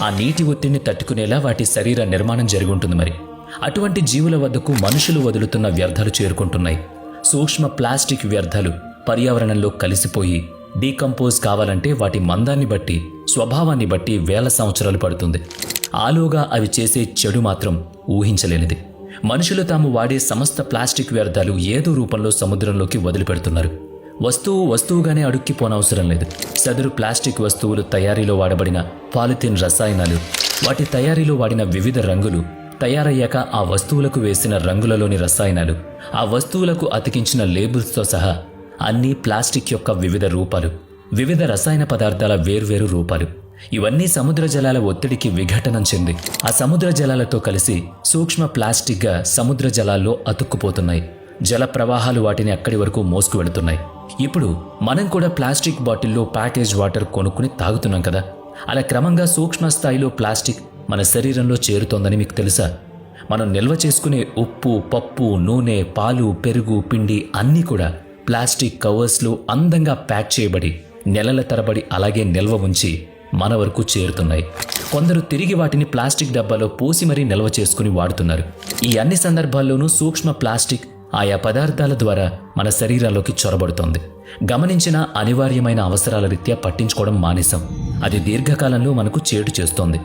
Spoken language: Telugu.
ఆ నీటి ఒత్తిడిని తట్టుకునేలా వాటి శరీర నిర్మాణం జరిగి ఉంటుంది. మరి అటువంటి జీవుల వద్దకు మనుషులు వదులుతున్న వ్యర్థాలు చేరుకుంటున్నాయి. సూక్ష్మ ప్లాస్టిక్ వ్యర్థాలు పర్యావరణంలో కలిసిపోయి డీకంపోజ్ కావాలంటే వాటి మందాన్ని బట్టి, స్వభావాన్ని బట్టి వేల సంవత్సరాలు పడుతుంది. ఆలోగా అవి చేసే చెడు మాత్రం ఊహించలేనిది. మనుషులు తాము వాడే సమస్త ప్లాస్టిక్ వ్యర్థాలు ఏదో రూపంలో సముద్రంలోకి వదిలిపెడుతున్నారు. వస్తువుగానే అడుక్కిపోనవసరం లేదు. సదరు ప్లాస్టిక్ వస్తువులు తయారీలో వాడబడిన పాలిథిన్ రసాయనాలు, వాటి తయారీలో వాడిన వివిధ రంగులు, తయారయ్యాక ఆ వస్తువులకు వేసిన రంగులలోని రసాయనాలు, ఆ వస్తువులకు అతికించిన లేబుల్స్తో సహా అన్నీ ప్లాస్టిక్ యొక్క వివిధ రూపాలు, వివిధ రసాయన పదార్థాల వేర్వేరు రూపాలు. ఇవన్నీ సముద్ర జలాల ఒత్తిడికి విఘటనం చెంది ఆ సముద్ర జలాలతో కలిసి సూక్ష్మ ప్లాస్టిక్గా సముద్ర జలాల్లో అతుక్కుపోతున్నాయి. జల ప్రవాహాలు వాటిని అక్కడి వరకు మోసుకు వెళుతున్నాయి. ఇప్పుడు మనం కూడా ప్లాస్టిక్ బాటిల్లో ప్యాకేజ్ వాటర్ కొనుక్కుని తాగుతున్నాం కదా. అలా క్రమంగా సూక్ష్మ స్థాయిలో ప్లాస్టిక్ మన శరీరంలో చేరుతోందని మీకు తెలుసా? మనం నిల్వ చేసుకునే ఉప్పు, పప్పు, నూనె, పాలు, పెరుగు, పిండి అన్నీ కూడా ప్లాస్టిక్ కవర్స్లో అందంగా ప్యాక్ చేయబడి నెలల తరబడి అలాగే నిల్వ ఉంచి మన వరకు చేరుతున్నాయి. కొందరు తిరిగి వాటిని ప్లాస్టిక్ డబ్బాలో పోసి మరీ నిల్వ చేసుకుని వాడుతున్నారు. ఈ అన్ని సందర్భాల్లోనూ సూక్ష్మ ప్లాస్టిక్ ఆయా పదార్థాల ద్వారా మన శరీరాల్లోకి చొరబడుతోంది. గమనించిన అనివార్యమైన అవసరాల రీత్యా పట్టించుకోవడం మానేశాం. అది దీర్ఘకాలంలో మనకు చేటు చేస్తోంది.